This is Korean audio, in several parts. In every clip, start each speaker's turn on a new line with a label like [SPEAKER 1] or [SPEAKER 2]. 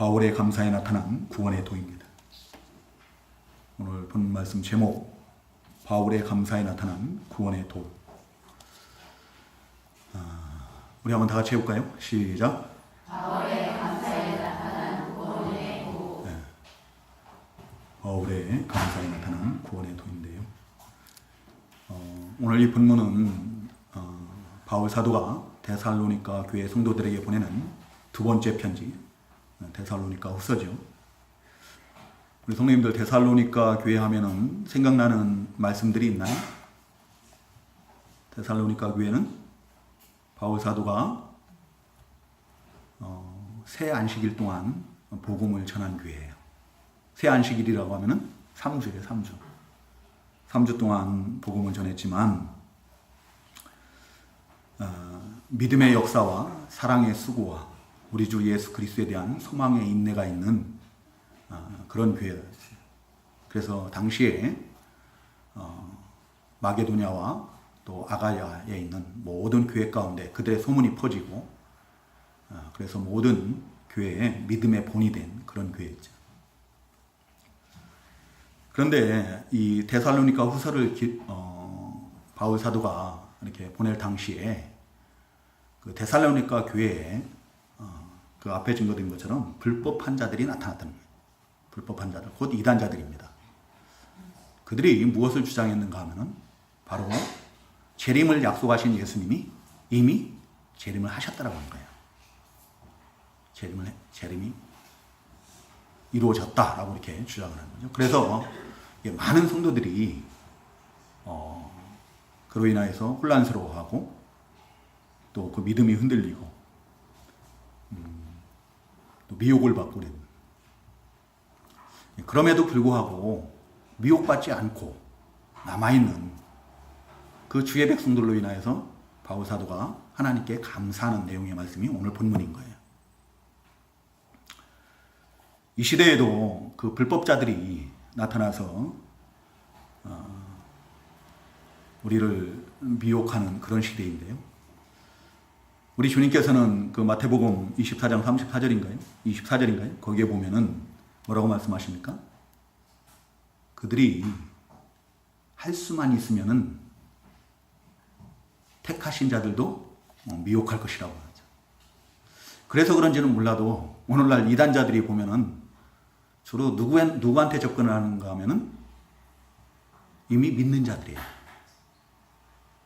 [SPEAKER 1] 바울의 감사에 나타난 구원의 도입니다. 오늘 본 말씀 제목, 바울의 감사에 나타난 구원의 도. 우리 한번 다 같이 해볼까요? 시작.
[SPEAKER 2] 바울의 감사에 나타난 구원의 도.
[SPEAKER 1] 네. 바울의 감사에 나타난 구원의 도인데요. 오늘 이 본문은 바울 사도가 데살로니가 교회 성도들에게 보내는 두 번째 편지, 데살로니가 후서죠. 우리 성도님들 데살로니가 교회 하면은 생각나는 말씀들이 있나요? 데살로니가 교회는 바울 사도가 새 안식일 동안 복음을 전한 교회예요. 새 안식일이라고 하면은 3주예요, 3주. 3주 동안 복음을 전했지만 믿음의 역사와 사랑의 수고와 우리 주 예수 그리스도에 대한 소망의 인내가 있는 그런 교회였어요. 그래서 당시에 마게도냐와 또 아가야에 있는 모든 교회 가운데 그들의 소문이 퍼지고 그래서 모든 교회에 믿음의 본이 된 그런 교회였죠. 그런데 이 데살로니가 후서를 바울 사도가 이렇게 보낼 당시에 그 데살로니가 교회에 그 앞에 증거된 것처럼 불법한 자들이 나타났다는 거예요. 불법한 자들, 곧 이단자들입니다. 그들이 무엇을 주장했는가 하면은 바로 재림을 약속하신 예수님이 이미 재림을 하셨다라고 하는 거예요. 재림이 이루어졌다라고 이렇게 주장을 하는 거죠. 그래서 많은 성도들이 그로 인하여서 혼란스러워하고 또 그 믿음이 흔들리고 또 미혹을 받고 그래요. 그럼에도 불구하고 미혹받지 않고 남아있는 그 주의 백성들로 인하여서 바울 사도가 하나님께 감사하는 내용의 말씀이 오늘 본문인 거예요. 이 시대에도 그 불법자들이 나타나서 우리를 미혹하는 그런 시대인데요. 우리 주님께서는 그 마태복음 24장 34절인가요? 24절인가요? 거기에 보면은 뭐라고 말씀하십니까? 그들이 할 수만 있으면은 택하신 자들도 미혹할 것이라고 하죠. 그래서 그런지는 몰라도 오늘날 이단자들이 보면은 주로 누구한테 접근을 하는가 하면은 이미 믿는 자들이에요.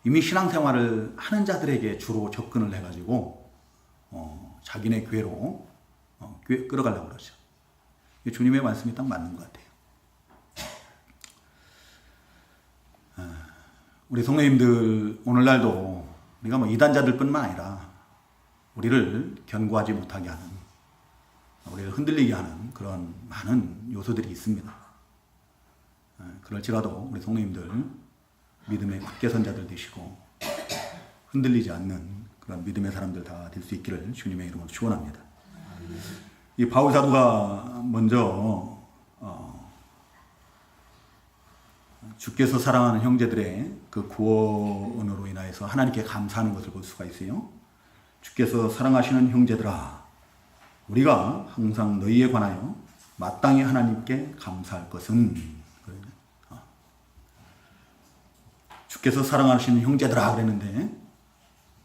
[SPEAKER 1] 이미 신앙생활을 하는 자들에게 주로 접근을 해가지고 자기네 교회로 끌어가려고 그러죠. 주님의 말씀이 딱 맞는 것 같아요. 우리 성도님들 오늘날도 우리가 뭐 이단자들뿐만 아니라 우리를 견고하지 못하게 하는, 우리를 흔들리게 하는 그런 많은 요소들이 있습니다. 그럴지라도 우리 성도님들 믿음의 굳게선 자들 되시고 흔들리지 않는 그런 믿음의 사람들 다 될 수 있기를 주님의 이름으로 축원합니다. 이 바울 사도가 먼저 주께서 사랑하는 형제들의 그 구원으로 인하여서 하나님께 감사하는 것을 볼 수가 있어요. 주께서 사랑하시는 형제들아, 우리가 항상 너희에 관하여 마땅히 하나님께 감사할 것은, 주께서 사랑하시는 형제들아 그랬는데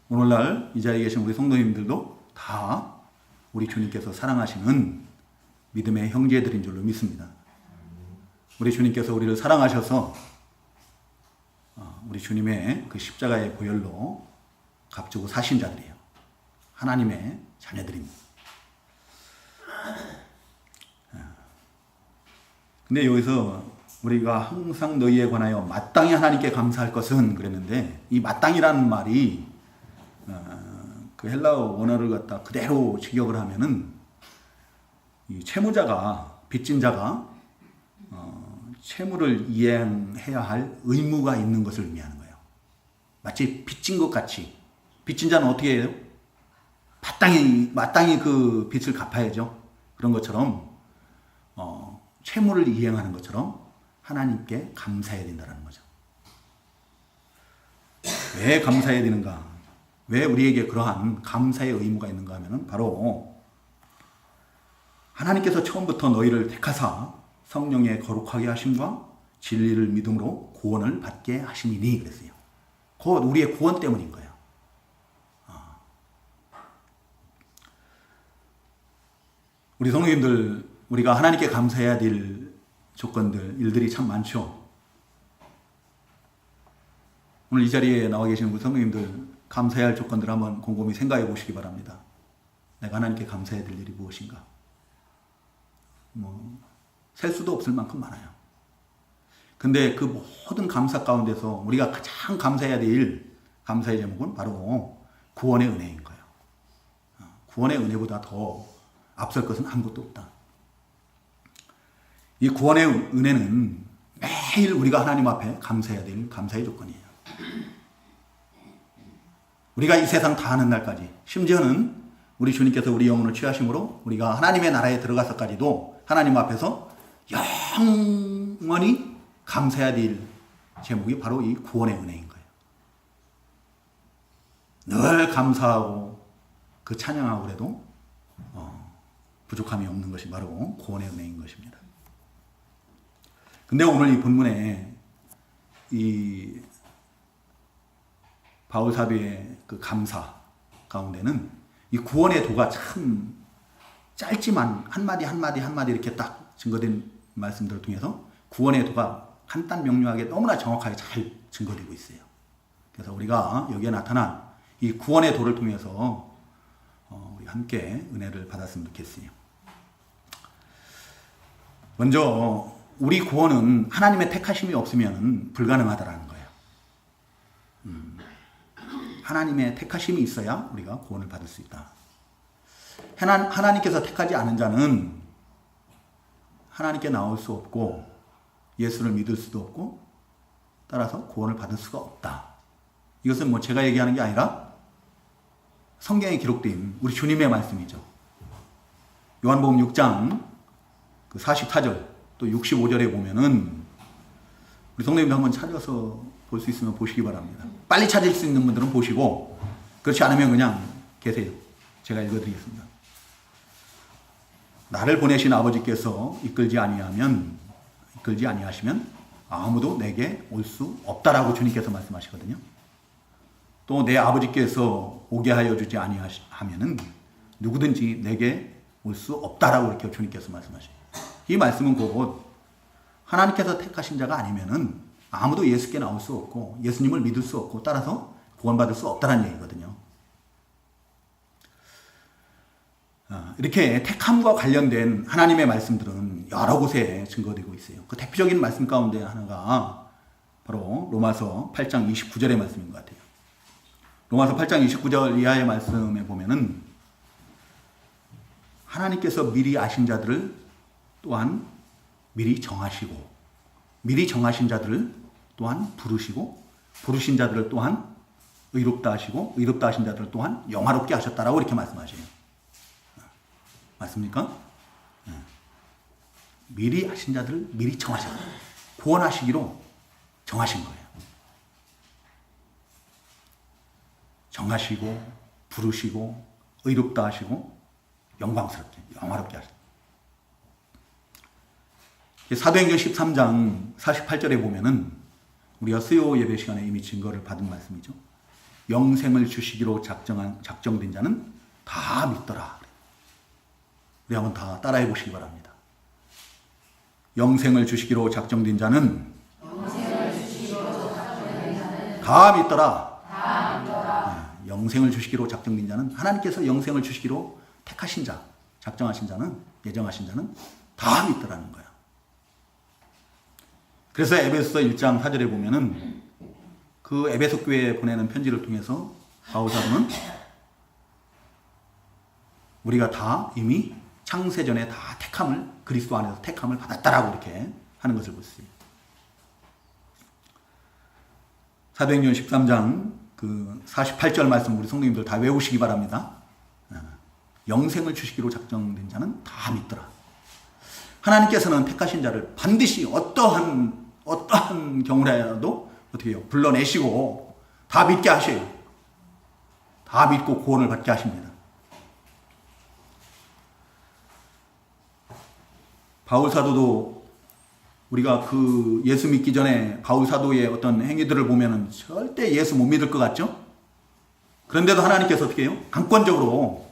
[SPEAKER 1] 오늘날 이 자리에 계신 우리 성도님들도 다 우리 주님께서 사랑하시는 믿음의 형제들인 줄로 믿습니다. 우리 주님께서 우리를 사랑하셔서 우리 주님의 그 십자가의 보혈로 값주고 사신 자들이에요. 하나님의 자녀들입니다. 근데 여기서 우리가 항상 너희에 관하여 마땅히 하나님께 감사할 것은 그랬는데 이 마땅이라는 말이 그 헬라어 원어를 갖다 그대로 직역을 하면은 이 채무자가, 빚진 자가 채무를 이행해야 할 의무가 있는 것을 의미하는 거예요. 마치 빚진 것 같이. 빚진 자는 어떻게 해요? 마땅히 그 빚을 갚아야죠. 그런 것처럼 채무를 이행하는 것처럼 하나님께 감사해야 된다는 거죠. 왜 감사해야 되는가? 왜 우리에게 그러한 감사의 의무가 있는가 하면은 바로 하나님께서 처음부터 너희를 택하사 성령의 거룩하게 하심과 진리를 믿음으로 구원을 받게 하심이니 그랬어요. 곧 우리의 구원 때문인 거예요. 우리 성도님들, 우리가 하나님께 감사해야 될 조건들, 일들이 참 많죠. 오늘 이 자리에 나와 계시는 우리 성도님들, 감사해야 할 조건들 한번 곰곰이 생각해 보시기 바랍니다. 내가 하나님께 감사해야 될 일이 무엇인가? 셀 수도 없을 만큼 많아요. 근데 그 모든 감사 가운데서 우리가 가장 감사해야 될 일, 감사의 제목은 바로 구원의 은혜인 거예요. 구원의 은혜보다 더 앞설 것은 아무것도 없다. 이 구원의 은혜는 매일 우리가 하나님 앞에 감사해야 될 감사의 조건이에요. 우리가 이 세상 다 하는 날까지, 심지어는 우리 주님께서 우리 영혼을 취하심으로 우리가 하나님의 나라에 들어가서까지도 하나님 앞에서 영원히 감사해야 될 제목이 바로 이 구원의 은혜인 거예요. 늘 감사하고 그 찬양하고 그래도 부족함이 없는 것이 바로 구원의 은혜인 것입니다. 근데 오늘 이 본문에 이 바울 사도의 그 감사 가운데는 이 구원의 도가 참 짧지만 한마디 이렇게 딱 증거된 말씀들을 통해서 구원의 도가 간단 명료하게 너무나 정확하게 잘 증거되고 있어요. 그래서 우리가 여기에 나타난 이 구원의 도를 통해서 우리 함께 은혜를 받았으면 좋겠어요. 먼저 우리 구원은 하나님의 택하심이 없으면 불가능하다라는 거예요. 하나님의 택하심이 있어야 우리가 구원을 받을 수 있다. 하나님께서 택하지 않은 자는 하나님께 나올 수 없고 예수를 믿을 수도 없고 따라서 구원을 받을 수가 없다. 이것은 뭐 제가 얘기하는 게 아니라 성경에 기록된 우리 주님의 말씀이죠. 요한복음 6장 그 44절 또 65절에 보면은 우리 성도님도 한번 찾아서 볼 수 있으면 보시기 바랍니다. 빨리 찾을 수 있는 분들은 보시고 그렇지 않으면 그냥 계세요. 제가 읽어드리겠습니다. 나를 보내신 아버지께서 이끌지 아니하시면 아무도 내게 올 수 없다라고 주님께서 말씀하시거든요. 또 내 아버지께서 오게 하여 주지 아니하면은 누구든지 내게 올 수 없다라고 이렇게 주님께서 말씀하셔요. 이 말씀은 곧 하나님께서 택하신 자가 아니면은 아무도 예수께 나올 수 없고 예수님을 믿을 수 없고 따라서 구원받을 수 없다는 얘기거든요. 이렇게 택함과 관련된 하나님의 말씀들은 여러 곳에 증거되고 있어요. 그 대표적인 말씀 가운데 하나가 바로 로마서 8장 29절의 말씀인 것 같아요. 로마서 8장 29절 이하의 말씀에 보면은 하나님께서 미리 아신 자들을 또한 미리 정하시고 미리 정하신 자들을 또한 부르시고 부르신 자들을 또한 의롭다 하시고 의롭다 하신 자들을 또한 영화롭게 하셨다라고 이렇게 말씀하셔요. 맞습니까? 미리 하신 자들을 미리 정하셨어요. 구원하시기로 정하신 거예요. 정하시고 부르시고 의롭다 하시고 영광스럽게 영화롭게 하셨어요. 사도행전 13장 48절에 보면은 우리가 수요 예배 시간에 이미 증거를 받은 말씀이죠. 영생을 주시기로 작정된 자는 다 믿더라. 우리 한번 다 따라해 보시기 바랍니다. 영생을 주시기로 작정된 자는 다 믿더라. 영생을 주시기로 작정된 자는 하나님께서 영생을 주시기로 택하신 자, 작정하신 자는 예정하신 자는 다 믿더라는 거야. 그래서 에베소서 1장 4절에 보면은 그 에베소 교회에 보내는 편지를 통해서 바울 사도는 우리가 다 이미 창세전에 다 그리스도 안에서 택함을 받았다라고 이렇게 하는 것을 볼 수 있어요. 사도행전 13장 그 48절 말씀 우리 성도님들 다 외우시기 바랍니다. 영생을 주시기로 작정된 자는 다 믿더라. 하나님께서는 택하신 자를 반드시 어떠한 경우라도 어떻게 해요? 불러내시고 다 믿게 하셔요. 다 믿고 구원을 받게 하십니다. 바울 사도도 우리가 그 예수 믿기 전에 바울 사도의 어떤 행위들을 보면은 절대 예수 못 믿을 것 같죠? 그런데도 하나님께서 어떻게 해요? 강권적으로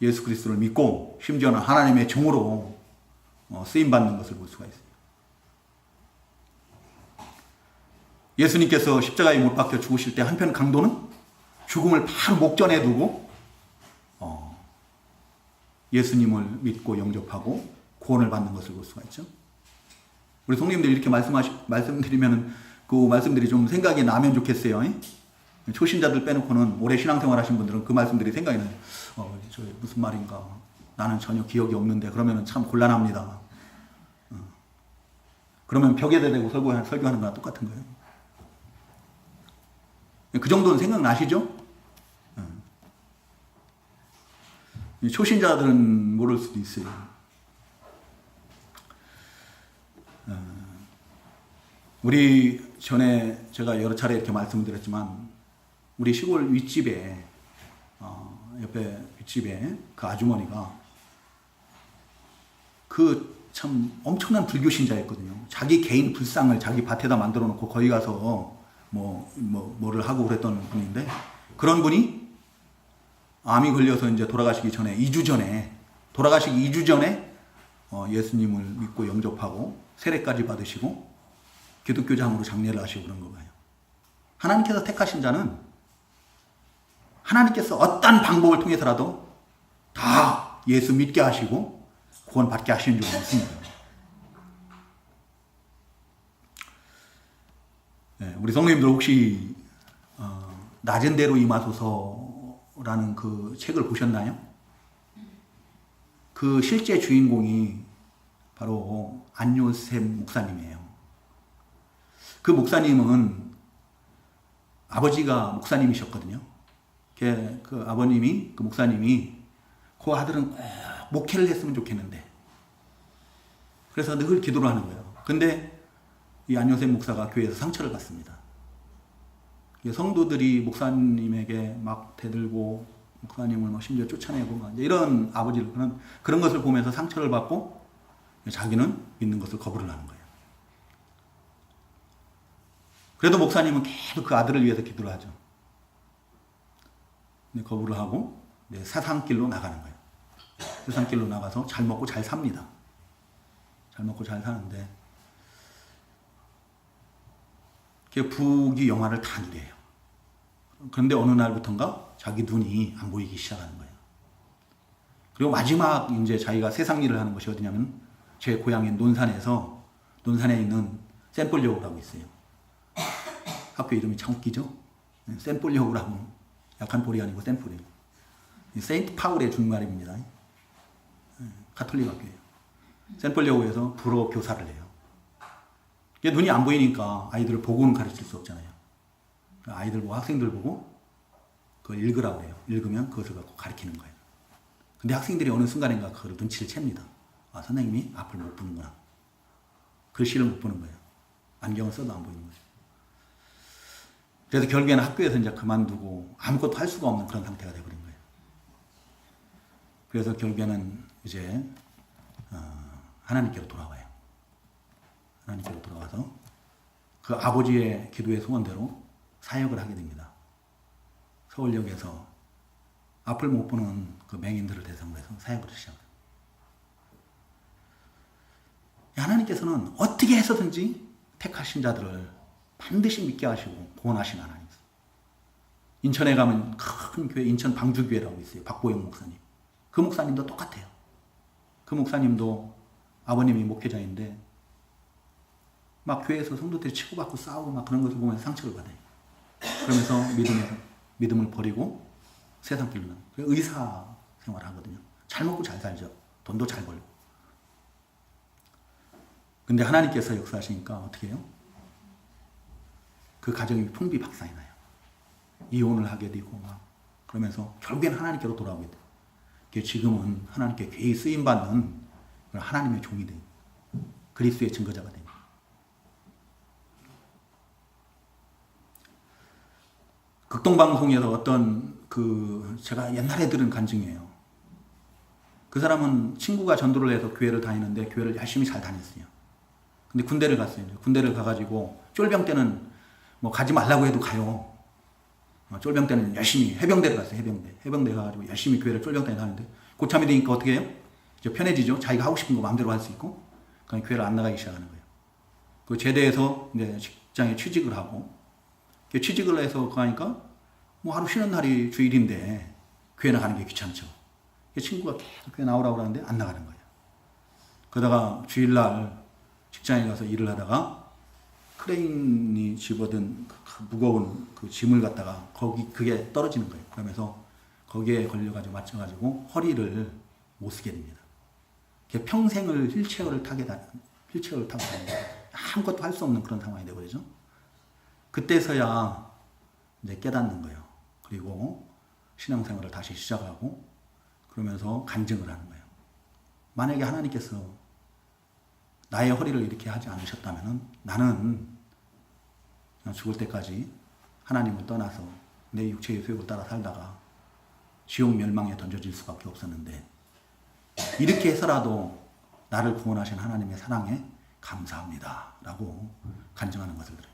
[SPEAKER 1] 예수 그리스도를 믿고 심지어는 하나님의 종으로 쓰임받는 것을 볼 수가 있어요. 예수님께서 십자가에 못 박혀 죽으실 때 한편 강도는 죽음을 바로 목전에 두고 예수님을 믿고 영접하고 구원을 받는 것을 볼 수가 있죠. 우리 성님들 이렇게 말씀드리면 그 말씀들이 좀 생각이 나면 좋겠어요. 초신자들 빼놓고는 오래 신앙생활 하신 분들은 그 말씀들이 생각이 나요. 저 무슨 말인가? 나는 전혀 기억이 없는데 그러면 참 곤란합니다. 그러면 벽에다 대고 설교하는 거랑 똑같은 거예요. 그 정도는 생각나시죠? 초신자들은 모를 수도 있어요. 우리 전에 제가 여러 차례 이렇게 말씀드렸지만 우리 시골 윗집에 옆에 윗집에 그 아주머니가 그 참 엄청난 불교 신자였거든요. 자기 개인 불상을 자기 밭에다 만들어 놓고 거기 가서 뭐를 하고 그랬던 분인데 그런 분이 암이 걸려서 이제 돌아가시기 2주 전에 예수님을 믿고 영접하고 세례까지 받으시고 기독교장으로 장례를 하시고 그런 거 봐요. 하나님께서 택하신 자는 하나님께서 어떤 방법을 통해서라도 다 예수 믿게 하시고 구원 받게 하시는 줄은 믿습니다. 네, 우리 성도님들 혹시 낮은 대로 임하소서라는 그 책을 보셨나요? 그 실제 주인공이 바로 안요셉 목사님이에요. 그 목사님은 아버지가 목사님이셨거든요. 그 아버님이, 그 목사님이 그 아들은 꼭 목회를 했으면 좋겠는데 그래서 늘 기도를 하는 거예요. 근데 이 안요셉 목사가 교회에서 상처를 받습니다. 성도들이 목사님에게 막 대들고 목사님을 막 심지어 쫓아내고 막 이런 아버지를 그런 것을 보면서 상처를 받고 자기는 믿는 것을 거부를 하는 거예요. 그래도 목사님은 계속 그 아들을 위해서 기도를 하죠. 근데 거부를 하고 사상길로 나가는 거예요. 세상길로 나가서 잘 먹고 잘 삽니다. 잘 먹고 잘 사는데 부귀 영화를 다 누려요. 그런데 어느 날부턴가 자기 눈이 안 보이기 시작하는 거예요. 그리고 마지막 이제 자기가 세상 일을 하는 것이 어디냐면 제 고향인 논산에 있는 샌폴리오라고 있어요. 학교 이름이 참 웃기죠? 샌폴리오라고 약한 폴이 아니고 샌폴이에요. 세인트 파울의 준말입니다. 가톨릭 학교예요. 샌폴리오에서 불어 교사를 해요. 눈이 안 보이니까 아이들을 보고는 가르칠 수 없잖아요. 아이들 보고 학생들 보고 그걸 읽으라고 해요. 읽으면 그것을 갖고 가르치는 거예요. 근데 학생들이 어느 순간인가 그걸 눈치를 챕니다. 아, 선생님이 앞을 못 보는구나. 글씨를 못 보는 거예요. 안경을 써도 안 보이는 거예요. 그래서 결국에는 학교에서 이제 그만두고 아무것도 할 수가 없는 그런 상태가 되어버린 거예요. 그래서 결국에는 이제 하나님께로 돌아와요. 하나님께로 돌아와서 그 아버지의 기도의 소원대로 사역을 하게 됩니다. 서울역에서 앞을 못 보는 그 맹인들을 대상으로 해서 사역을 시작해요. 하나님께서는 어떻게 해서든지 택하신 자들을 반드시 믿게 하시고 구원하신 하나님이세요. 인천에 가면 큰 교회, 인천 방주교회라고 있어요. 박보영 목사님. 그 목사님도 똑같아요. 그 목사님도 아버님이 목회자인데 막 교회에서 성도들이 치고받고 싸우고 막 그런 것을 보면서 상처를 받아요. 그러면서 믿음을 버리고 세상 길로 나가요. 의사 생활을 하거든요. 잘 먹고 잘 살죠. 돈도 잘 벌고. 근데 하나님께서 역사하시니까 어떻게 해요? 그 가정이 풍비박산이 나요. 이혼을 하게 되고 막 그러면서 결국엔 하나님께로 돌아오게 돼요. 지금은 하나님께 괴히 쓰임받는 하나님의 종이 돼요. 그리스도의 증거자가 됩니다. 극동방송에서 어떤 제가 옛날에 들은 간증이에요. 그 사람은 친구가 전도를 해서 교회를 다니는데 교회를 열심히 잘 다녔어요. 근데 군대를 갔어요. 군대를 가가지고 쫄병 때는 뭐 가지 말라고 해도 가요. 쫄병 때는 열심히 해병대를 갔어요. 해병대 가가지고 열심히 교회를 쫄병 때는 다니는데 고참이 되니까 어떻게 해요? 이제 편해지죠. 자기가 하고 싶은 거 마음대로 할 수 있고 그냥 교회를 안 나가기 시작하는 거예요. 그 제대해서 이제 직장에 취직을 하고 취직을 해서 가니까 뭐 하루 쉬는 날이 주일인데 교회 나가는 게 귀찮죠. 친구가 계속 교회 나오라고 하는데 안 나가는 거예요. 그러다가 주일날 직장에 가서 일을 하다가 크레인이 집어든 그 무거운 그 짐을 갖다가 그게 떨어지는 거예요. 그러면서 거기에 걸려가지고 맞춰가지고 허리를 못 쓰게 됩니다. 평생을 휠체어를 타고 다니고 아무것도 할 수 없는 그런 상황이 되버리죠. 그때서야 이제 깨닫는 거예요. 그리고 신앙생활을 다시 시작하고 그러면서 간증을 하는 거예요. 만약에 하나님께서 나의 허리를 이렇게 하지 않으셨다면 나는 죽을 때까지 하나님을 떠나서 내 육체의 소욕을 따라 살다가 지옥 멸망에 던져질 수밖에 없었는데 이렇게 해서라도 나를 구원하신 하나님의 사랑에 감사합니다 라고 간증하는 것을 들어요.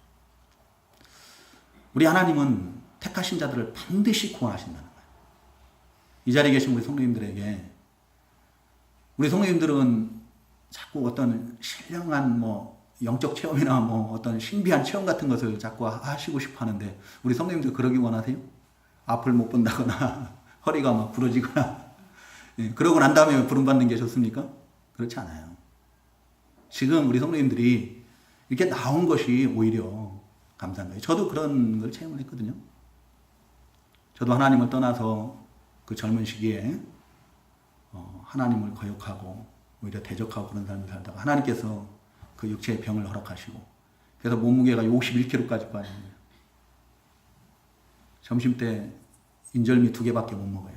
[SPEAKER 1] 우리 하나님은 택하신 자들을 반드시 구원하신다는 거예요. 이 자리에 계신 우리 성도님들에게 우리 성도님들은 자꾸 어떤 신령한 영적 체험이나 어떤 신비한 체험 같은 것을 자꾸 하시고 싶어 하는데 우리 성도님들 그러기 원하세요? 앞을 못 본다거나 허리가 막 부러지거나 그러고 난 다음에 부름받는 게 좋습니까? 그렇지 않아요. 지금 우리 성도님들이 이렇게 나온 것이 오히려 감사한 거예요. 저도 그런 걸 체험을 했거든요. 저도 하나님을 떠나서 그 젊은 시기에 하나님을 거역하고 오히려 대적하고 그런 삶을 살다가 하나님께서 그 육체의 병을 허락하시고 그래서 몸무게가 51kg까지 빠진 거예요. 점심 때 인절미 2개밖에 못 먹어요.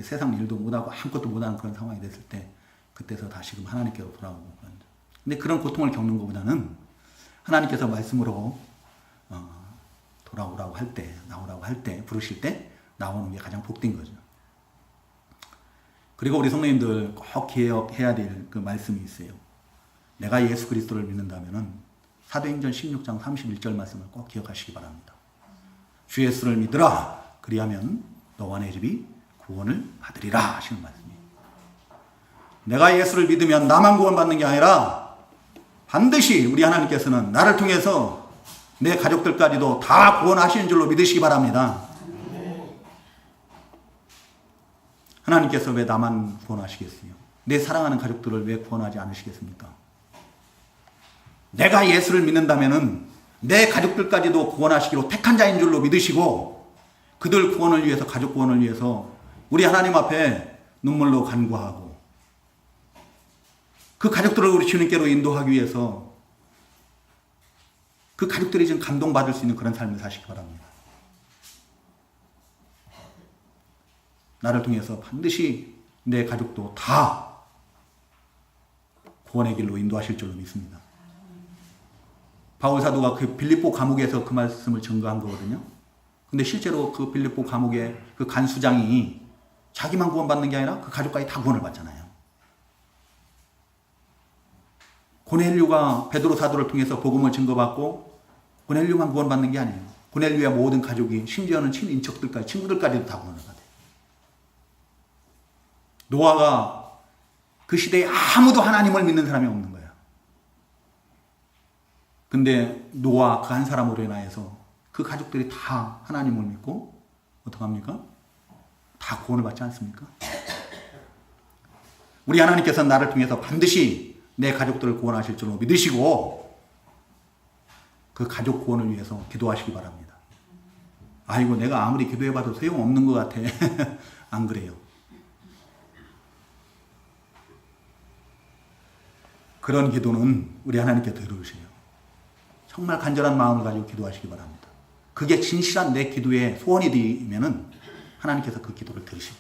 [SPEAKER 1] 세상 일도 못하고 아무것도 못하는 그런 상황이 됐을 때 그때서 다시금 하나님께로 돌아오고 근데 그런 고통을 겪는 것보다는 하나님께서 말씀으로 돌아오라고 할 때, 나오라고 할 때, 부르실 때 나오는 게 가장 복된 거죠. 그리고 우리 성도님들 꼭 기억해야 될 그 말씀이 있어요. 내가 예수 그리스도를 믿는다면은 사도행전 16장 31절 말씀을 꼭 기억하시기 바랍니다. 주 예수를 믿으라. 그리하면 너와 내 집이 구원을 받으리라 하시는 말씀이에요. 내가 예수를 믿으면 나만 구원받는 게 아니라 반드시 우리 하나님께서는 나를 통해서 내 가족들까지도 다 구원하시는 줄로 믿으시기 바랍니다. 하나님께서 왜 나만 구원하시겠어요? 내 사랑하는 가족들을 왜 구원하지 않으시겠습니까? 내가 예수를 믿는다면은 내 가족들까지도 구원하시기로 택한 자인 줄로 믿으시고 그들 구원을 위해서, 가족 구원을 위해서 우리 하나님 앞에 눈물로 간구하고 그 가족들을 우리 주님께로 인도하기 위해서 그 가족들이 지금 감동받을 수 있는 그런 삶을 사시기 바랍니다. 나를 통해서 반드시 내 가족도 다 구원의 길로 인도하실 줄로 믿습니다. 바울 사도가 그 빌립보 감옥에서 그 말씀을 증거한 거거든요. 근데 실제로 그 빌립보 감옥의 그 간수장이 자기만 구원받는 게 아니라 그 가족까지 다 구원을 받잖아요. 고넬료가 베드로 사도를 통해서 복음을 증거받고 고넬료만 구원받는 게 아니에요. 고넬료의 모든 가족이 심지어는 친인척들까지 친구들까지도 다 구원을 받아요. 노아가 그 시대에 아무도 하나님을 믿는 사람이 없는 거예요. 근데 노아 그 한 사람으로 인하여서 그 가족들이 다 하나님을 믿고 어떡합니까? 다 구원을 받지 않습니까? 우리 하나님께서는 나를 통해서 반드시 내 가족들을 구원하실 줄로 믿으시고 그 가족 구원을 위해서 기도하시기 바랍니다. 아이고 내가 아무리 기도해봐도 소용없는 것 같아. 안 그래요. 그런 기도는 우리 하나님께 들으세요. 정말 간절한 마음을 가지고 기도하시기 바랍니다. 그게 진실한 내 기도의 소원이 되면은 하나님께서 그 기도를 들으시고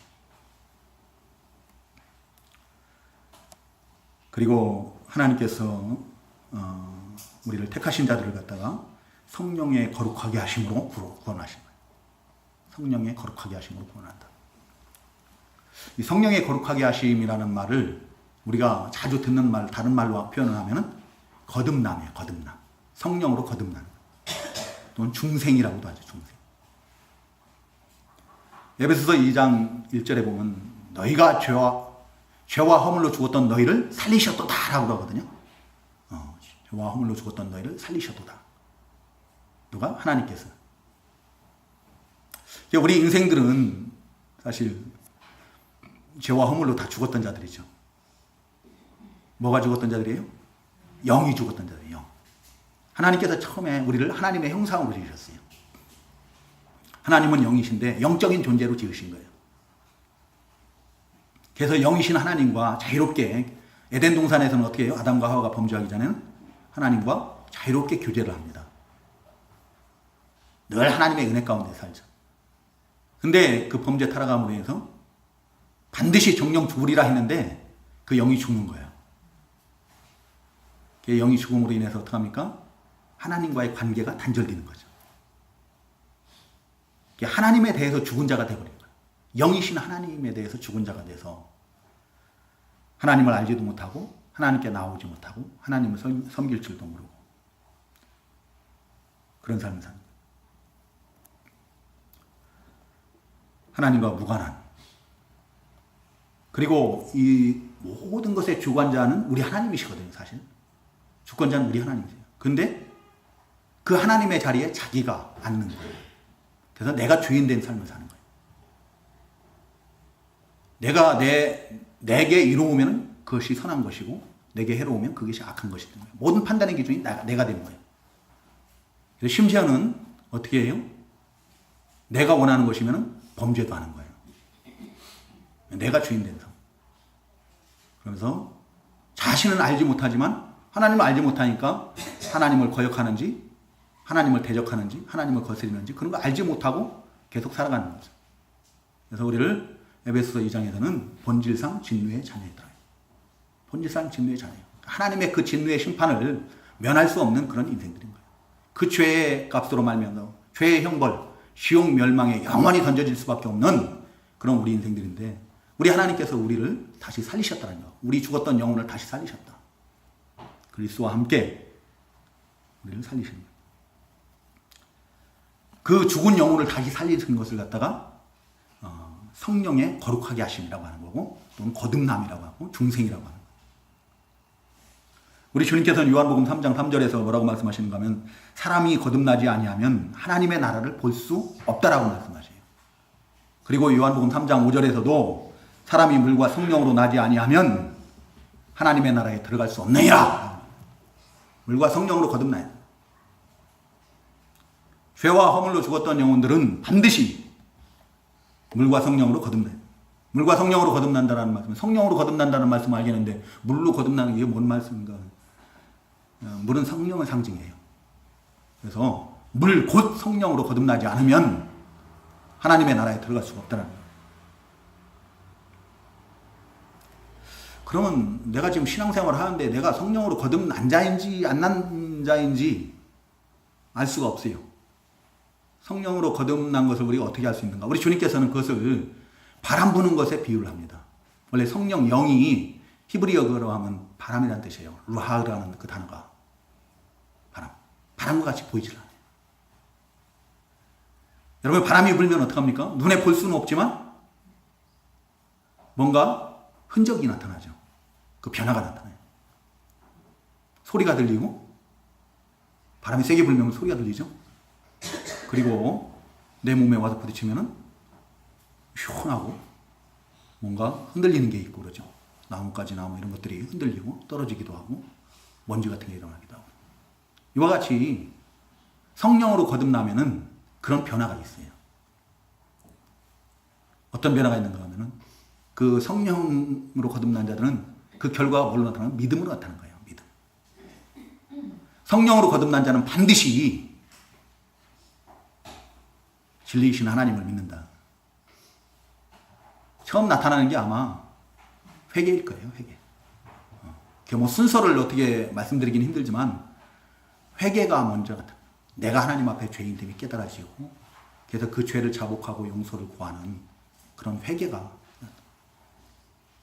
[SPEAKER 1] 그리고 하나님께서 우리를 택하신 자들을 갖다가 성령의 거룩하게 하심으로 구원하신 거예요. 성령의 거룩하게 하심으로 구원한다. 이 성령의 거룩하게 하심이라는 말을 우리가 자주 듣는 말, 다른 말로 표현을 하면은 거듭남이에요. 거듭남. 성령으로 거듭남. 또는 중생이라고도 하죠. 중생. 에베소서 2장 1절에 보면 너희가 죄와 허물로 죽었던 너희를 살리셨도다라고 그러거든요. 죄와 허물로 죽었던 너희를 살리셨도다. 누가? 하나님께서. 우리 인생들은 사실 죄와 허물로 다 죽었던 자들이죠. 뭐가 죽었던 자들이에요? 영이 죽었던 자들이에요. 영. 하나님께서 처음에 우리를 하나님의 형상으로 지으셨어요. 하나님은 영이신데 영적인 존재로 지으신 거예요. 그래서 영이신 하나님과 자유롭게 에덴 동산에서는 어떻게 해요? 아담과 하와가 범죄하기 전에는 하나님과 자유롭게 교제를 합니다. 늘 하나님의 은혜 가운데 살죠. 근데 그 범죄 타락함으로 인해서 반드시 정령 죽으리라 했는데 그 영이 죽는 거예요. 그 영이 죽음으로 인해서 어떡합니까? 하나님과의 관계가 단절되는 거죠. 하나님에 대해서 죽은 자가 되어버린 거예요. 영이신 하나님에 대해서 죽은 자가 돼서 하나님을 알지도 못하고 하나님께 나오지 못하고 하나님을 섬길 줄도 모르고 그런 삶을 사는 거예요. 하나님과 무관한. 그리고 이 모든 것의 주관자는 우리 하나님이시거든요. 사실 주권자는 우리 하나님이세요. 근데 그 하나님의 자리에 자기가 앉는 거예요. 그래서 내가 주인 된 삶을 사는 거예요. 내가 내게 이로우면 그것이 선한 것이고 내게 해로우면 그것이 악한 것이 되는 거예요. 모든 판단의 기준이 내가 되는 거예요. 그래서 심지어는 어떻게 해요? 내가 원하는 것이면 범죄도 하는 거예요. 내가 주인 된 삶. 그러면서 자신은 알지 못하지만 하나님을 알지 못하니까 하나님을 거역하는지 하나님을 대적하는지 하나님을 거스리는지 그런 거 알지 못하고 계속 살아가는 거죠. 그래서 우리를 에베소서 2장에서는 본질상 진노의 자녀이다. 본질상 진노의 자녀예요. 하나님의 그 진노의 심판을 면할 수 없는 그런 인생들인 거예요. 그 죄의 값으로 말미암아 죄의 형벌, 지옥 멸망에 영원히 던져질 수밖에 없는 그런 우리 인생들인데 우리 하나님께서 우리를 다시 살리셨다는 거. 우리 죽었던 영혼을 다시 살리셨다. 그리스도와 함께 우리를 살리신 거예요. 그 죽은 영혼을 다시 살리신 것을 갖다가 성령의 거룩하게 하심이라고 하는 거고 또는 거듭남이라고 하고 중생이라고 하는 거예요. 우리 주님께서는 요한복음 3장 3절에서 뭐라고 말씀하시는가 하면 사람이 거듭나지 아니하면 하나님의 나라를 볼 수 없다라고 말씀하세요. 그리고 요한복음 3장 5절에서도 사람이 물과 성령으로 나지 아니하면 하나님의 나라에 들어갈 수 없느니라. 물과 성령으로 거듭나야 돼. 죄와 허물로 죽었던 영혼들은 반드시 물과 성령으로 거듭나요. 물과 성령으로 거듭난다는 말씀, 성령으로 거듭난다는 말씀을 알겠는데 물로 거듭나는 게 뭔 말씀인가? 물은 성령을 상징해요. 그래서 물 곧 성령으로 거듭나지 않으면 하나님의 나라에 들어갈 수가 없다는 거예요. 그러면 내가 지금 신앙생활을 하는데 내가 성령으로 거듭난 자인지 안 난 자인지 알 수가 없어요. 성령으로 거듭난 것을 우리가 어떻게 알 수 있는가? 우리 주님께서는 그것을 바람 부는 것에 비유를 합니다. 원래 성령 영이 히브리어로 하면 바람이라는 뜻이에요. 루하라는 그 단어가 바람. 바람과 같이 보이질 않아요. 여러분 바람이 불면 어떡합니까? 눈에 볼 수는 없지만 뭔가 흔적이 나타나죠. 그 변화가 나타나요. 소리가 들리고 바람이 세게 불면 소리가 들리죠. 그리고 내 몸에 와서 부딪히면은 시원하고 뭔가 흔들리는 게 있고 그러죠. 나뭇가지 나무 이런 것들이 흔들리고 떨어지기도 하고 먼지 같은 게 일어나기도 하고 이와 같이 성령으로 거듭나면은 그런 변화가 있어요. 어떤 변화가 있는가 하면은 그 성령으로 거듭난 자들은 그 결과가 뭘로 나타나는? 믿음으로 나타나는 거예요. 믿음. 성령으로 거듭난 자는 반드시 진리이신 하나님을 믿는다. 처음 나타나는 게 아마 회개일 거예요. 회개. 뭐 순서를 어떻게 말씀드리긴 힘들지만 회개가 먼저 같아. 내가 하나님 앞에 죄인됨이 깨달아지고 그래서 그 죄를 자복하고 용서를 구하는 그런 회개가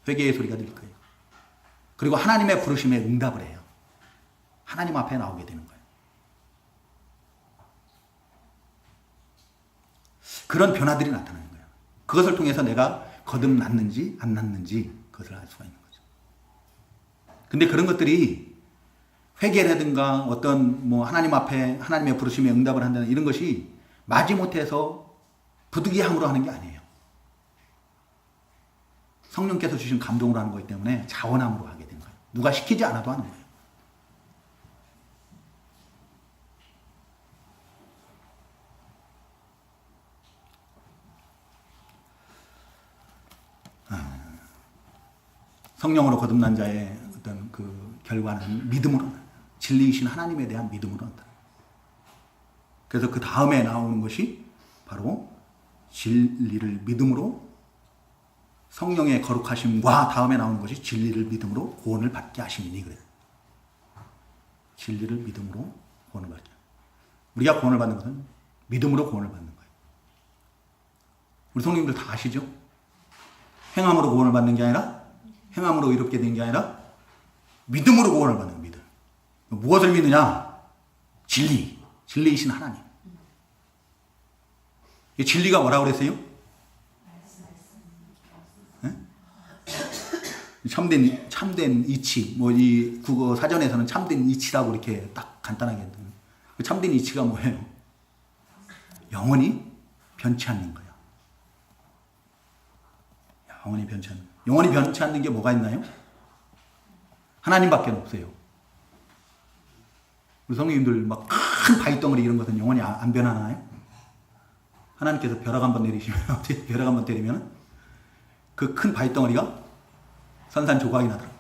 [SPEAKER 1] 회개의 소리가 들릴 거예요. 그리고 하나님의 부르심에 응답을 해요. 하나님 앞에 나오게 되는 거예요. 그런 변화들이 나타나는 거예요. 그것을 통해서 내가 거듭났는지 안 났는지 그것을 알 수가 있는 거죠. 근데 그런 것들이 회개라든가 어떤 뭐 하나님 앞에 하나님의 부르심에 응답을 한다는 이런 것이 마지못해서 부득이함으로 하는 게 아니에요. 성령께서 주신 감동으로 하는 거기 때문에 자원함으로 하게 되는 거예요. 누가 시키지 않아도 하는 거예요. 성령으로 거듭난 자의 어떤 그 결과는 믿음으로, 진리이신 하나님에 대한 믿음으로 한다. 그래서 그 다음에 나오는 것이 바로 진리를 믿음으로, 성령의 거룩하심과 다음에 나오는 것이 진리를 믿음으로 구원을 받게 하심이니 그래요. 진리를 믿음으로 구원을 받게. 우리가 구원을 받는 것은 믿음으로 구원을 받는 거예요. 우리 성령님들 다 아시죠? 행함으로 구원을 받는 게 아니라, 행함으로 이롭게 된 게 아니라 믿음으로 구원을 받는 거예요. 믿음. 무엇을 믿느냐? 진리. 진리이신 하나님. 이 진리가 뭐라고 그랬어요? 네? 참된 이치. 뭐 이 국어 사전에서는 참된 이치라고 이렇게 딱 간단하게 했는데, 그 참된 이치가 뭐예요? 영원히 변치 않는 거예요. 영원히 변치 않는. 영원히 변치 않는 게 뭐가 있나요? 하나님밖에 없어요. 우리 성령님들 막 큰 바위덩어리 이런 것은 영원히 안 변하나요? 하나님께서 벼락 한번 내리시면, 벼락 한번 때리면 그 큰 바위덩어리가 산산조각이 나더라고요.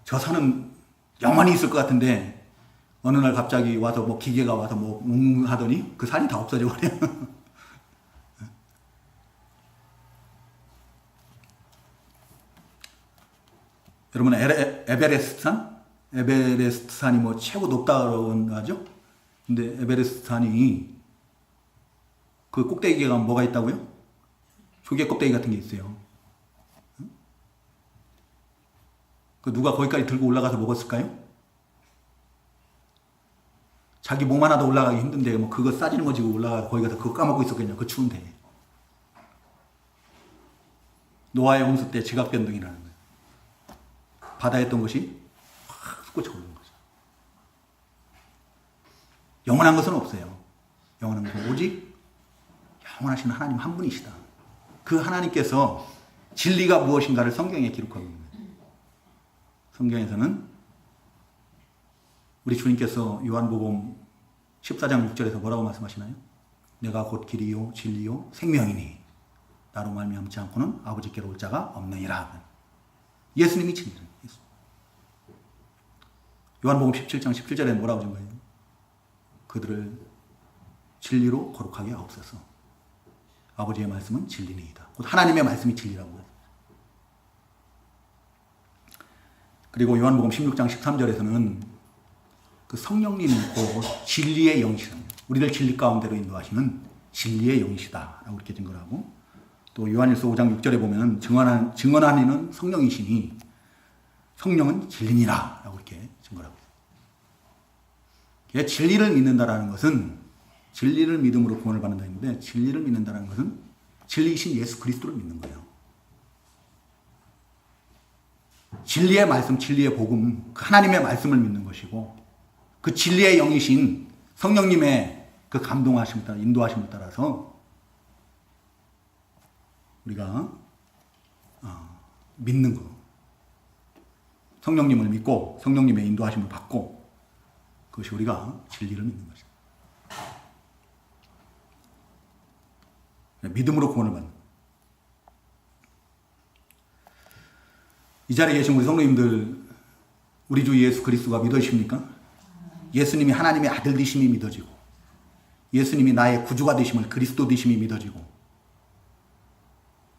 [SPEAKER 1] 저 산은 영원히 있을 것 같은데 어느 날 갑자기 와서 뭐 기계가 와서 뭐 하더니 그 산이 다 없어져 버려요. 여러분 에베레스트 산이 뭐 최고 높다고 하죠? 근데 에베레스트 산이 그 꼭대기가 뭐가 있다고요? 조개 껍데기 같은 게 있어요. 그 누가 거기까지 들고 올라가서 먹었을까요? 자기 몸 하나도 올라가기 힘든데 뭐 그거 싸지는 거 지고 올라가 거기 가서 그거 까먹고 있었겠냐? 그 추운데. 노아의 홍수 때 지각 변동이라는 거예요. 바다에 있던 것이 확 솟구쳐 오르는 거죠. 영원한 것은 없어요. 영원한 것은 오직 영원하신 하나님 한 분이시다. 그 하나님께서 진리가 무엇인가를 성경에 기록하고 있는 거예요. 성경에서는 우리 주님께서 요한복음 14장 6절에서 뭐라고 말씀하시나요? 내가 곧 길이요 진리요 생명이니 나로 말미암지 않고는 아버지께로 올 자가 없느니라. 예수님이 진리예요. 요한복음 17장 17절에 뭐라고 준 거예요? 그들을 진리로 거룩하게 하옵소서. 아버지의 말씀은 진리니이다. 곧 하나님의 말씀이 진리라고 해요. 그리고 요한복음 16장 13절에서는 그 성령님이 곧 진리의 영이시다. 우리를 진리 가운데로 인도하시는 진리의 영이시다. 라고 이렇게 증거하고, 또 요한일서 5장 6절에 보면 증언하는 이는 성령이시니 성령은 진리니라. 라고 이렇게 증거하고 있어요. 진리를 믿는다라는 것은 진리를 믿음으로 구원을 받는다 했는데, 진리를 믿는다는 것은 진리이신 예수 그리스도를 믿는 거예요. 진리의 말씀, 진리의 복음, 그 하나님의 말씀을 믿는 것이고, 그 진리의 영이신 성령님의 그 감동하심을 따라, 인도하심을 따라서 우리가 믿는 거. 성령님을 믿고 성령님의 인도하심을 받고, 그것이 우리가 진리를 믿는 것이다. 믿음으로 구원을 받는. 이 자리에 계신 우리 성도님들, 우리 주 예수 그리스도가 믿어지십니까? 예수님이 하나님의 아들 되심이 믿어지고, 예수님이 나의 구주가 되심을, 그리스도 되심이 믿어지고,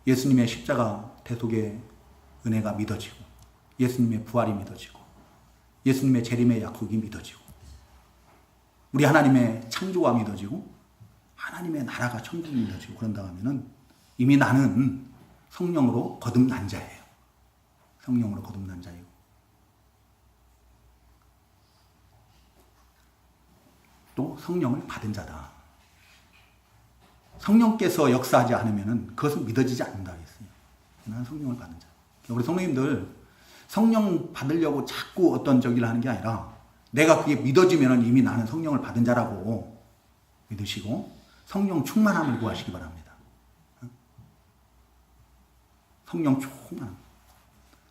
[SPEAKER 1] 예수님의 십자가 대속의 은혜가 믿어지고, 예수님의 부활이 믿어지고, 예수님의 재림의 약속이 믿어지고, 우리 하나님의 창조가 믿어지고, 하나님의 나라가 천국이 믿어지고, 그런다 하면은 이미 나는 성령으로 거듭난 자예요. 성령으로 거듭난 자이고. 또 성령을 받은 자다. 성령께서 역사하지 않으면 그것은 믿어지지 않는다 했어요. 나는 성령을 받은 자. 우리 성도님들 성령 받으려고 자꾸 어떤 저기를 하는 게 아니라 내가 그게 믿어지면 이미 나는 성령을 받은 자라고 믿으시고 성령 충만함을 구하시기 바랍니다. 성령 충만.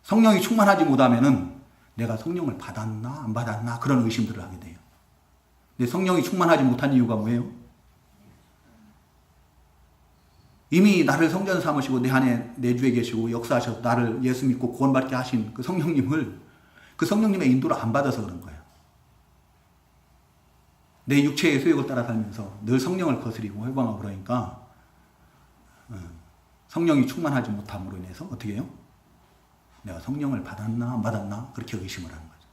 [SPEAKER 1] 성령이 충만하지 못하면은 내가 성령을 받았나 안 받았나 그런 의심들을 하게 돼요. 근데 성령이 충만하지 못한 이유가 뭐예요? 이미 나를 성전 삼으시고 내 안에 내주에 계시고 역사하셔서 나를 예수 믿고 구원받게 하신 그 성령님을 그 성령님의 인도를 안 받아서 그런 거예요. 내 육체의 소욕을 따라 살면서 늘 성령을 거스리고 회방하고 그러니까 성령이 충만하지 못함으로 인해서 어떻게 해요? 내가 성령을 받았나 안 받았나 그렇게 의심을 하는 거죠.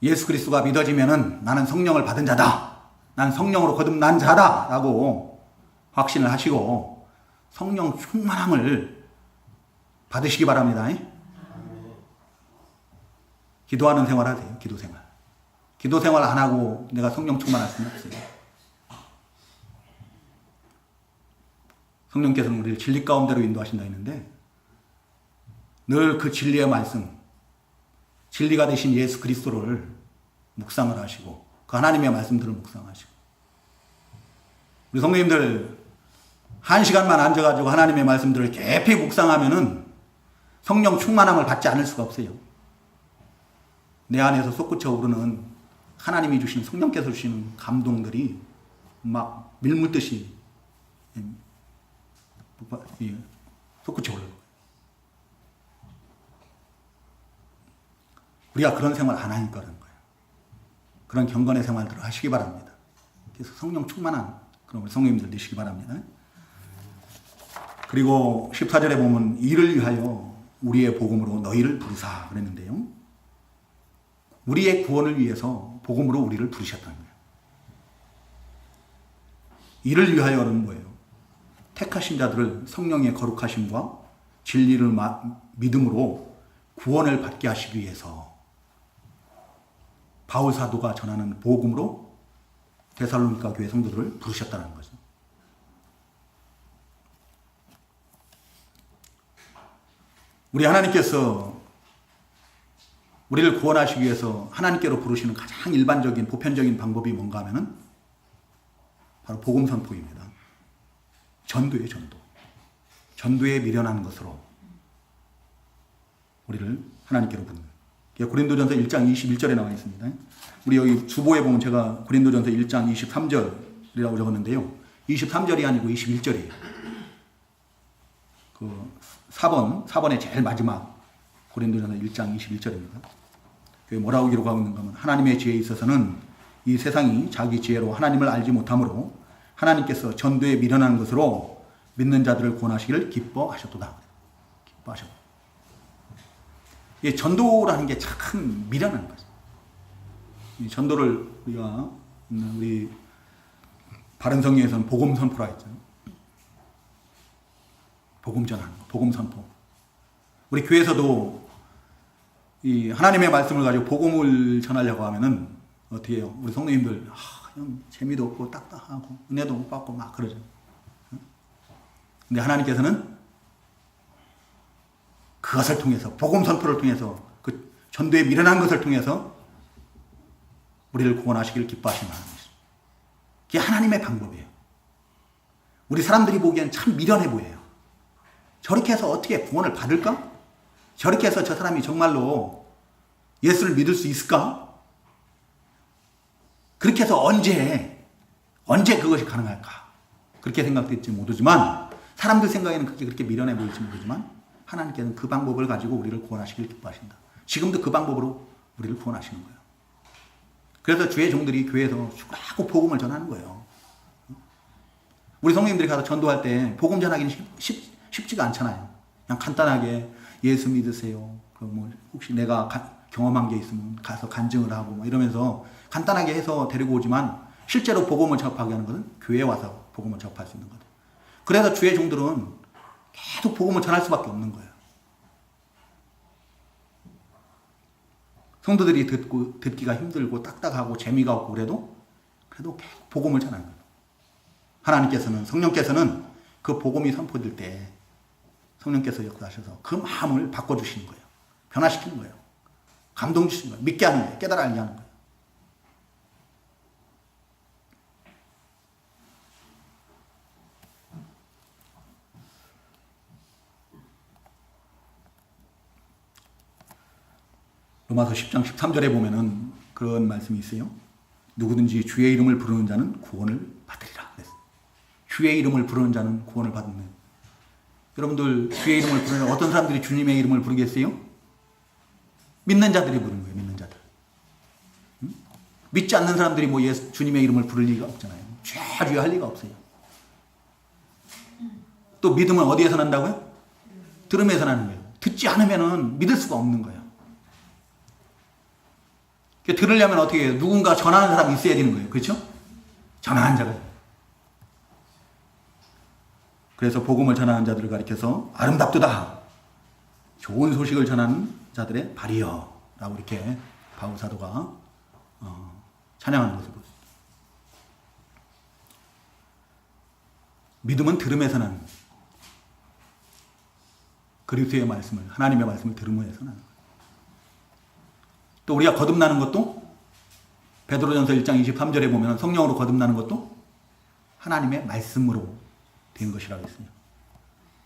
[SPEAKER 1] 예수 그리스도가 믿어지면은 나는 성령을 받은 자다. 난 성령으로 거듭난 자다 라고 확신을 하시고 성령 충만함을 받으시기 바랍니다. 기도하는 생활 하세요. 기도 생활. 기도 생활 안 하고 내가 성령 충만할 수는 없어요. 성령께서는 우리를 진리 가운데로 인도하신다 했는데 늘 그 진리의 말씀, 진리가 되신 예수 그리스도를 묵상을 하시고 그 하나님의 말씀들을 묵상하시고 우리 성도님들 1시간만 앉아가지고 하나님의 말씀들을 깊이 묵상하면은 성령 충만함을 받지 않을 수가 없어요. 내 안에서 솟구쳐 오르는 하나님이 주시는 성령께서 주시는 감동들이 막 밀물듯이 솟구쳐 올라요. 우리가 그런 생활 안 하니까 그런 거예요. 그런 경건의 생활들을 하시기 바랍니다. 그래서 성령 충만한 그런 우리 성도님들 되시기 바랍니다. 그리고 14절에 보면 이를 위하여 우리의 복음으로 너희를 부르사 그랬는데요. 우리의 구원을 위해서 복음으로 우리를 부르셨다는 거예요. 이를 위하여는 뭐예요? 택하신 자들을 성령의 거룩하심과 진리를 믿음으로 구원을 받게 하시기 위해서 바울 사도가 전하는 복음으로 데살로니가 교회 성도들을 부르셨다는 거죠. 우리 하나님께서 우리를 구원하시기 위해서 하나님께로 부르시는 가장 일반적인 보편적인 방법이 뭔가 하면은 바로 복음 선포입니다. 전도예요, 전도. 전도에 미련한 것으로 우리를 하나님께로 부르는. 고린도전서 1장 21절에 나와 있습니다. 우리 여기 주보에 보면 제가 고린도전서 1장 23절이라고 적었는데요. 23절이 아니고 21절이에요. 그 4번의 제일 마지막 고린도전서 1장 21절입니다. 뭐라고 기록하고 있는가 하면 하나님의 지혜에 있어서는 이 세상이 자기 지혜로 하나님을 알지 못하므로 하나님께서 전도에 미련한 것으로 믿는 자들을 구원하시기를 기뻐하셨도다. 기뻐하셨다. 이 전도라는 게 참 미련한 거죠. 이 전도를 우리 바른성경에서는 복음 선포라 했죠. 복음 전하는 거, 복음 선포. 우리 교회에서도 이 하나님의 말씀을 가지고 복음을 전하려고 하면은 어떻게 해요? 우리 성도님들 그냥 재미도 없고 딱딱하고 은혜도 못 받고 막 그러죠. 근데 하나님께서는 그것을 통해서 복음 선포를 통해서 그 전도에 미련한 것을 통해서 우리를 구원하시기를 기뻐하시는 하나님이죠. 그게 하나님의 방법이에요. 우리 사람들이 보기엔 참 미련해 보여요. 저렇게 해서 어떻게 구원을 받을까? 저렇게 해서 저 사람이 정말로 예수를 믿을 수 있을까? 그렇게 해서 언제 그것이 가능할까? 그렇게 생각될지 모르지만 사람들 생각에는 그렇게 미련해 보일지 모르지만 하나님께서는 그 방법을 가지고 우리를 구원하시길 기뻐하신다. 지금도 그 방법으로 우리를 구원하시는 거예요. 그래서 주의 종들이 교회에서 죽으라고 복음을 전하는 거예요. 우리 성도님들이 가서 전도할 때 복음 전하기는 쉽지가 않잖아요. 그냥 간단하게 예수 믿으세요. 혹시 내가 경험한 게 있으면 가서 간증을 하고 이러면서 간단하게 해서 데리고 오지만 실제로 복음을 접하게 하는 것은 교회에 와서 복음을 접할 수 있는 거죠. 그래서 주의 종들은 계속 복음을 전할 수밖에 없는 거예요. 성도들이 듣기가 힘들고 딱딱하고 재미가 없고 그래도 계속 복음을 전하는 거예요. 하나님께서는, 성령께서는 그 복음이 선포될 때 성령께서 역사하셔서 그 마음을 바꿔주시는 거예요. 변화시키는 거예요. 감동 주시는 거예요. 믿게 하는 거예요. 깨달아 알게 하는 거예요. 로마서 10장 13절에 보면은 그런 말씀이 있어요. 누구든지 주의 이름을 부르는 자는 구원을 받으리라. 주의 이름을 부르는 자는 구원을 받는. 여러분들 주의 이름을 부르는 어떤 사람들이 주님의 이름을 부르겠어요? 믿는 자들이 부르는 거예요. 믿는 자들. 응? 믿지 않는 사람들이 뭐 주님의 이름을 부를 리가 없잖아요. 주여 할 리가 없어요. 또 믿음은 어디에서 난다고요? 들음에서 나는 거예요. 듣지 않으면은 믿을 수가 없는 거예요. 들으려면 어떻게 해요? 누군가 전하는 사람이 있어야 되는 거예요. 그렇죠? 전하는 자가. 그래서 복음을 전하는 자들을 가리켜서 아름답도다. 좋은 소식을 전하는 자들의 발이여. 라고 이렇게 바울 사도가 찬양하는 것을 보습니다. 믿음은 들음에서 나는 거예요. 그리스도의 말씀을, 하나님의 말씀을 들음에서 나는 거예요. 또 우리가 거듭나는 것도 베드로전서 1장 23절에 보면 성령으로 거듭나는 것도 하나님의 말씀으로 된 것이라고 했어요.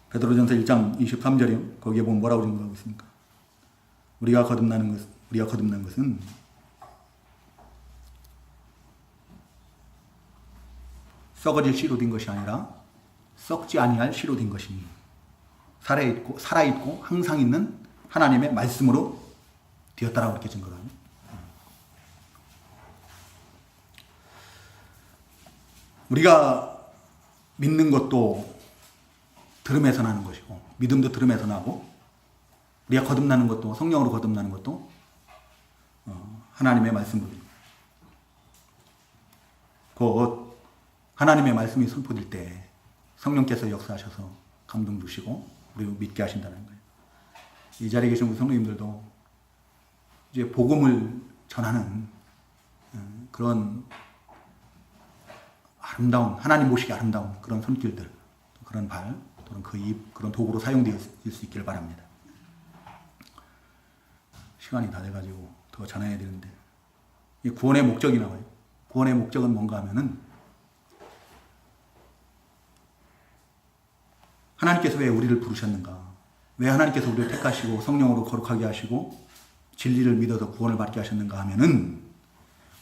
[SPEAKER 1] 베드로전서 1장 23절이요. 거기에 보면 뭐라고 증거하고 있습니까? 우리가 거듭나는 것은 썩어질 씨로 된 것이 아니라 썩지 아니할 씨로 된 것이니 살아있고 항상 있는 하나님의 말씀으로 되었다라고 이렇게 증거를 합니다. 우리가 믿는 것도 들음에서 나는 것이고 믿음도 들음에서 나고 우리가 거듭나는 것도 성령으로 거듭나는 것도 하나님의 말씀으로 곧 하나님의 말씀이 선포될 때 성령께서 역사하셔서 감동 주시고 우리를 믿게 하신다는 거예요. 이 자리에 계신 우리 성도님들도 이제 복음을 전하는 그런 아름다운, 하나님 보시기 아름다운 그런 손길들, 그런 발, 또는 그 입, 그런 도구로 사용될 수 있기를 바랍니다. 시간이 다 돼가지고 더 전해야 되는데, 이 구원의 목적이 나와요. 구원의 목적은 뭔가 하면은, 하나님께서 왜 우리를 부르셨는가? 왜 하나님께서 우리를 택하시고 성령으로 거룩하게 하시고 진리를 믿어서 구원을 받게 하셨는가 하면은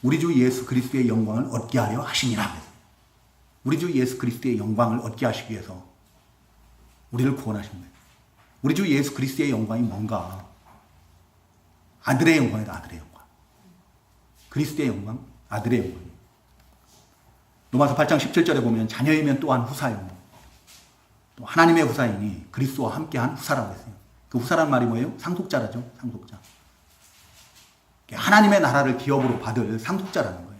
[SPEAKER 1] 우리 주 예수 그리스도의 영광을 얻게 하려 하시니라. 우리 주 예수 그리스도의 영광을 얻게 하시기 위해서 우리를 구원하신 거예요. 우리 주 예수 그리스도의 영광이 뭔가? 아들의 영광이다. 아들의 영광. 그리스도의 영광, 아들의 영광. 로마서 8장 17절에 보면 자녀이면 또한 후사요. 또 하나님의 후사이니 그리스도와 함께한 후사라고 했어요. 그 후사란 말이 뭐예요? 상속자라죠. 상속자. 하나님의 나라를 기업으로 받을 상속자라는 거예요.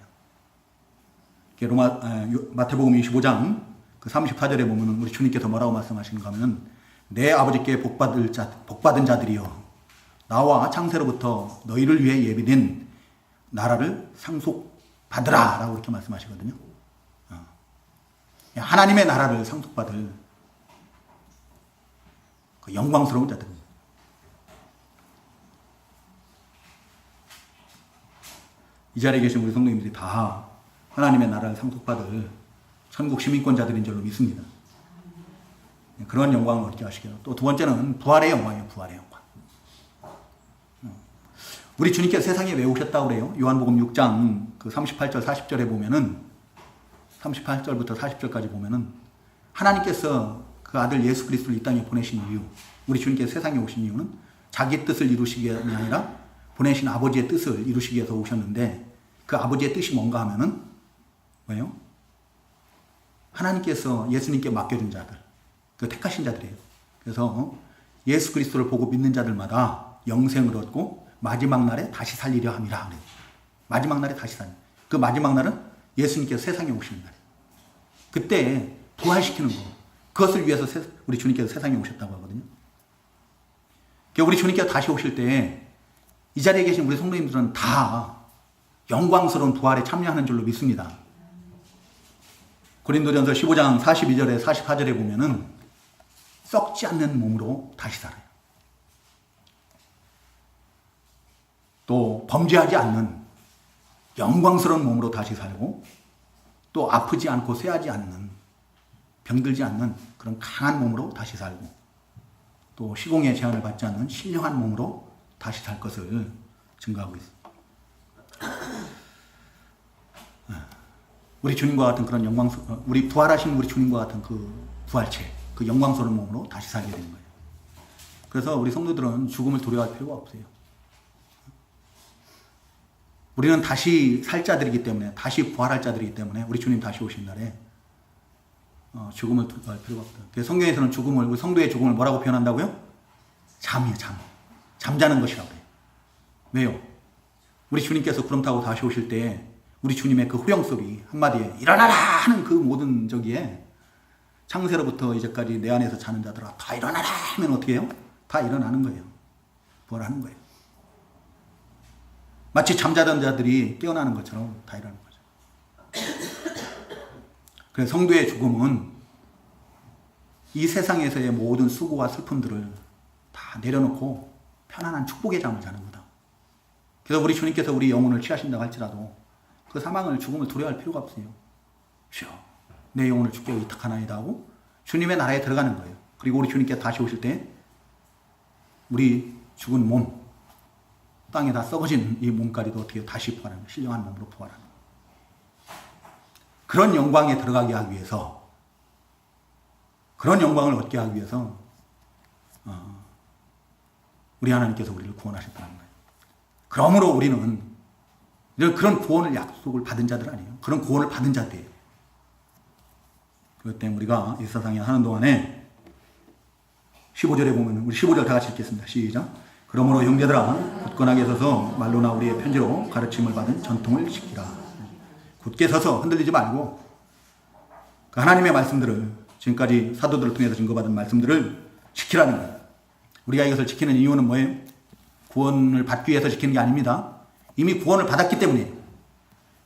[SPEAKER 1] 마태복음 25장 그 34절에 보면 우리 주님께서 뭐라고 말씀하시는가 하면 내 아버지께 복받은 자들이여 나와 창세로부터 너희를 위해 예비된 나라를 상속받으라 라고 이렇게 말씀하시거든요. 하나님의 나라를 상속받을 그 영광스러운 자들입니다. 이 자리에 계신 우리 성도님들이 다 하나님의 나라를 상속받을 천국 시민권자들인 줄로 믿습니다. 그런 영광을 얻게 하시기로. 또 두 번째는 부활의 영광이에요. 부활의 영광. 우리 주님께서 세상에 왜 오셨다고 그래요? 요한복음 6장 그 38절 40절에 보면은 38절부터 40절까지 보면은 하나님께서 그 아들 예수 그리스도를 이 땅에 보내신 이유, 우리 주님께서 세상에 오신 이유는 자기의 뜻을 이루시기 위함이 아니라 보내신 아버지의 뜻을 이루시기 위해서 오셨는데 그 아버지의 뜻이 뭔가 하면은 뭐예요? 하나님께서 예수님께 맡겨준 자들, 그 택하신 자들이에요. 그래서 예수 그리스도를 보고 믿는 자들마다 영생을 얻고 마지막 날에 다시 살리려 함이라 그래요. 마지막 날에 다시 살리. 그 마지막 날은 예수님께서 세상에 오시는 날이에요. 그때 부활시키는 거. 그것을 위해서 우리 주님께서 세상에 오셨다고 하거든요. 그러니까 우리 주님께서 다시 오실 때 이 자리에 계신 우리 성도님들은 다 영광스러운 부활에 참여하는 줄로 믿습니다. 고린도전서 15장 42절에 44절에 보면은 썩지 않는 몸으로 다시 살아요. 또 범죄하지 않는 영광스러운 몸으로 다시 살고, 또 아프지 않고 쇠하지 않는, 병들지 않는 그런 강한 몸으로 다시 살고, 또 시공의 제한을 받지 않는 신령한 몸으로 다시 살 것을 증거하고 있습니다. 우리 주님과 같은 그런 우리 부활하신 우리 주님과 같은 그 부활체, 그 영광스러운 몸으로 다시 살게 되는 거예요. 그래서 우리 성도들은 죽음을 두려워할 필요가 없어요. 우리는 다시 살 자들이기 때문에, 다시 부활할 자들이기 때문에 우리 주님 다시 오신 날에 죽음을 두려워할 필요가 없다. 그래서 성경에서는 죽음을, 우리 성도의 죽음을 뭐라고 표현한다고요? 잠이에요, 잠. 잠자는 것이라고 해요. 왜요? 우리 주님께서 구름 타고 다시 오실 때 우리 주님의 그 호령 소리 한마디에 일어나라 하는 그 모든 저기에, 창세로부터 이제까지 내 안에서 자는 자들아 다 일어나라 하면 어떻게 해요? 다 일어나는 거예요. 부활하는 거예요. 마치 잠자던 자들이 깨어나는 것처럼 다 일어나는 거죠. 그래서 성도의 죽음은 이 세상에서의 모든 수고와 슬픔들을 다 내려놓고 편안한 축복의 잠을 자는 거다. 그래서 우리 주님께서 우리 영혼을 취하신다고 할지라도 그 사망을, 죽음을 두려워할 필요가 없어요. 주여, 내 영혼을 주께 의탁하나이다 하고 주님의 나라에 들어가는 거예요. 그리고 우리 주님께서 다시 오실 때 우리 죽은 몸, 땅에 다 썩어진 이 몸까지도 어떻게 다시 부활하는 거예요. 신령한 몸으로 부활하는 거예요. 그런 영광에 들어가게 하기 위해서, 그런 영광을 얻게 하기 위해서 우리 하나님께서 우리를 구원하셨다는 거예요. 그러므로 우리는 그런 구원을 약속을 받은 자들 아니에요. 그런 구원을 받은 자들이에요. 그렇기 때문에 우리가 이 세상에 하는 동안에 15절에 보면, 우리 15절 다 같이 읽겠습니다. 시작. 그러므로 형제들아 굳건하게 서서 말로나 우리의 편지로 가르침을 받은 전통을 지키라. 굳게 서서 흔들리지 말고 그 하나님의 말씀들을, 지금까지 사도들을 통해서 증거받은 말씀들을 지키라는 거예요. 우리가 이것을 지키는 이유는 뭐예요? 구원을 받기 위해서 지키는 게 아닙니다. 이미 구원을 받았기 때문에,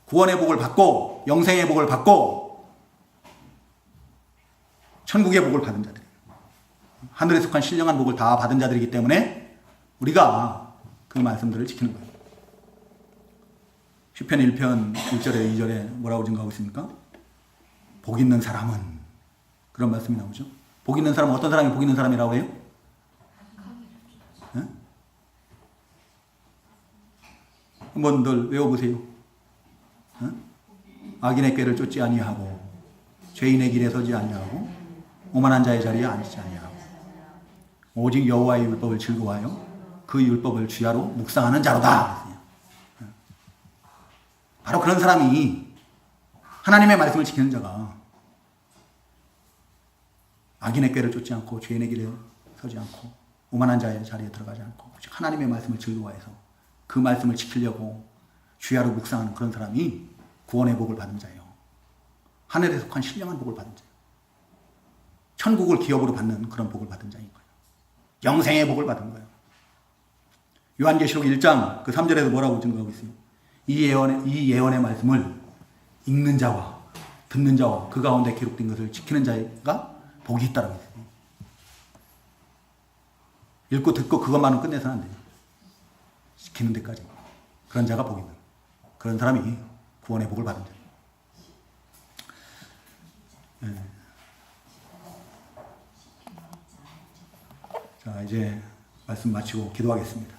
[SPEAKER 1] 구원의 복을 받고 영생의 복을 받고 천국의 복을 받은 자들, 하늘에 속한 신령한 복을 다 받은 자들이기 때문에 우리가 그 말씀들을 지키는 거예요. 시편 1편 1절에 2절에 뭐라고 증거하고 있습니까? 복 있는 사람은, 그런 말씀이 나오죠. 복 있는 사람은, 어떤 사람이 복 있는 사람이라고 해요? 네? 한번들 외워보세요. 네? 악인의 꾀를 쫓지 아니하고 죄인의 길에 서지 아니하고 오만한 자의 자리에 앉지 아니하고 오직 여호와의 율법을 즐거워하여 그 율법을 주야로 묵상하는 자로다. 바로 그런 사람이, 하나님의 말씀을 지키는 자가 악인의 꾀를 쫓지 않고 죄인의 길에 서지 않고 오만한 자의 자리에 들어가지 않고 오직 하나님의 말씀을 즐거워해서 그 말씀을 지키려고 주야로 묵상하는 그런 사람이 구원의 복을 받은 자예요. 하늘에 속한 신령한 복을 받은 자예요. 천국을 기업으로 받는 그런 복을 받은 자인 거예요. 영생의 복을 받은 거예요. 요한계시록 1장 그 3절에서 뭐라고 증거하고 있어요? 이 예언의 말씀을 읽는 자와 듣는 자와 그 가운데 기록된 것을 지키는 자가 복이 있다라고 했어요. 읽고 듣고 그것만은 끝내서는 안 돼요. 지키는 데까지. 그런 자가 복이 있는, 그런 사람이 구원의 복을 받은 자예요. 네. 자, 이제 말씀 마치고 기도하겠습니다.